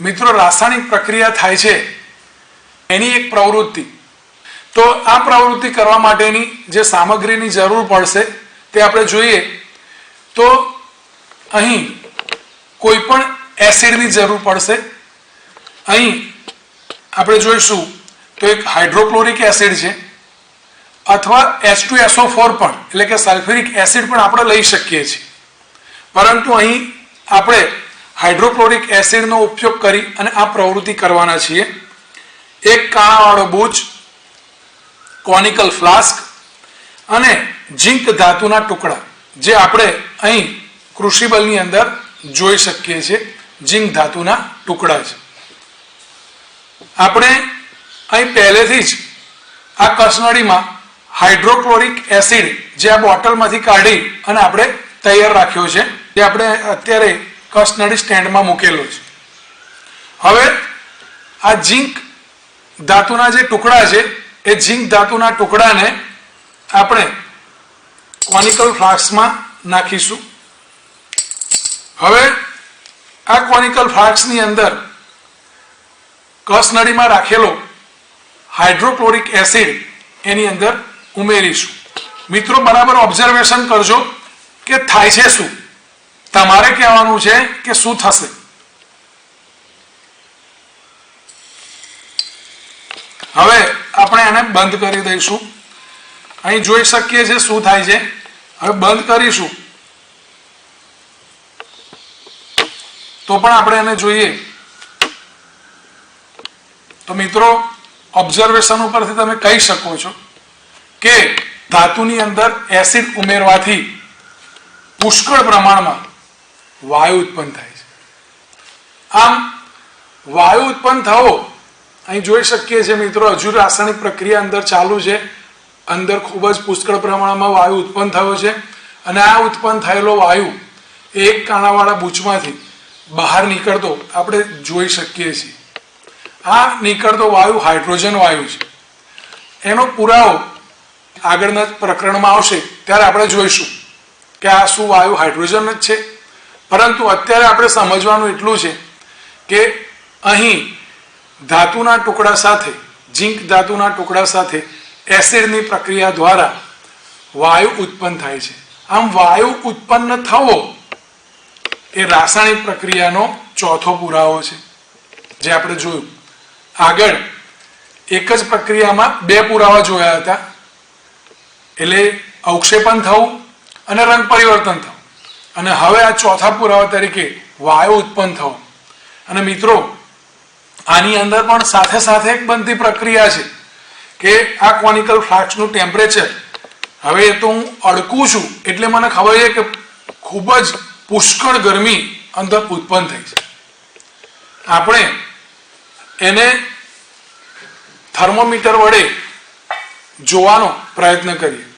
મિત્રો રાસાયણિક પ્રક્રિયા થાય છે એની એક પ્રવૃત્તિ, તો આ પ્રવૃત્તિ કરવા માટેની જે સામગ્રીની જરૂર પડશે તે આપણે જોઈએ તો અહીં કોઈ પણ એસિડની જરૂર પડશે. અહીં આપણે જોઈશું તો એક હાઇડ્રોક્લોરિક એસિડ છે અથવા H2SO4 પણ એટલે કે સલ્ફ્યુરિક એસિડ પણ આપણે લઈ શકીએ છીએ, પરંતુ અહીં આપણે હાઇડ્રોક્લોરિક એસિડનો ઉપયોગ કરી અને આ પ્રવૃત્તિ કરવાના છીએ. એક કાણાવાળો બુચ, કોનિકલ ફ્લાસ્ક અને ઝિંક ધાતુના ટુકડા જે આપણે અહીં ક્રુસિબલની અંદર જોઈ શકીએ છીએ, ઝિંક ધાતુના ટુકડા છે. આપણે અહીં પહેલેથી જ આ કસનળીમાં હાઇડ્રોક્લોરિક એસિડ જે આ બોટલમાંથી કાઢી અને આપણે તૈયાર રાખ્યો છે, જે આપણે અત્યારે કસનળી સ્ટેન્ડમાં મૂકેલો છે. હવે આ ઝિંક ધાતુના જે ટુકડા છે એ ઝિંક ધાતુના ટુકડાને આપણે કોનિકલ ફ્લાસ્કમાં નાખીશું. હવે આ કોનિકલ ફ્લાસ્કની અંદર કસનળીમાં રાખેલો હાઇડ્રોક્લોરિક એસિડ એની અંદર ઉમેરીશું. મિત્રો બરાબર ઓબ્ઝર્વેશન કરજો કે થાય છે શું. તમારે કહેવાનું છે કે શું થશે. હવે આપણે એને બંધ કરી દઈશું. અહીં જોઈ શકીએ છીએ શું થાય છે. હવે બંધ કરીશું તો પણ આપણે એને જોઈએ તો મિત્રો ઓબ્ઝર્વેશન ઉપરથી તમે કહી શકો છો કે ધાતુની અંદર એસિડ ઉમેરવાથી પુષ્કળ પ્રમાણમાં વાયુ ઉત્પન્ન થાય છે. આમ વાયુ ઉત્પન્ન થવો અહીં જોઈ શકીએ છીએ મિત્રો, હજુ રાસાયણિક પ્રક્રિયા અંદર ચાલુ છે. અંદર ખૂબ જ પુષ્કળ પ્રમાણમાં વાયુ ઉત્પન્ન થયો છે અને આ ઉત્પન્ન થયેલો વાયુ એક કાણાવાળા બૂચમાંથી બહાર નીકળતો આપણે જોઈ શકીએ છીએ. આ નીકળતો વાયુ હાઇડ્રોજન વાયુ છે. એનો પુરાવો આગળના પ્રકરણમાં આવશે ત્યારે આપણે જોઈશું કે આ શું વાયુ હાઇડ્રોજન જ છે. પરંતુ અત્યારે આપણે સમજવાનું એટલું છે કે અહીં ધાતુના ટુકડા સાથે, ઝિંક ધાતુના ટુકડા સાથે એસિડની પ્રક્રિયા દ્વારા વાયુ ઉત્પન્ન થાય છે. આમ વાયુ ઉત્પન્ન થવો એ રાસાયણિક પ્રક્રિયાનો ચોથો પુરાવો છે જે આપણે જોયું. આગળ એક જ પ્રક્રિયામાં બે પુરાવા જોયા હતા, એટલે અવક્ષેપણ થવું અને રંગ પરિવર્તન થવું, અને હવે આ ચોથા પુરાવા તરીકે વાયુ ઉત્પન્ન થવું. અને મિત્રો આની અંદર પણ સાથે સાથે એક બનતી પ્રક્રિયા છે કે આ કોનિકલ ફ્લાસ્કનું ટેમ્પરેચર, હવે એ તો હું અડકું છું એટલે મને ખબર છે કે ખૂબ જ પુષ્કળ ગરમી અંદર ઉત્પન્ન થઈ છે. આપણે એને થર્મોમીટર વડે જોવાનો પ્રયત્ન કરીએ.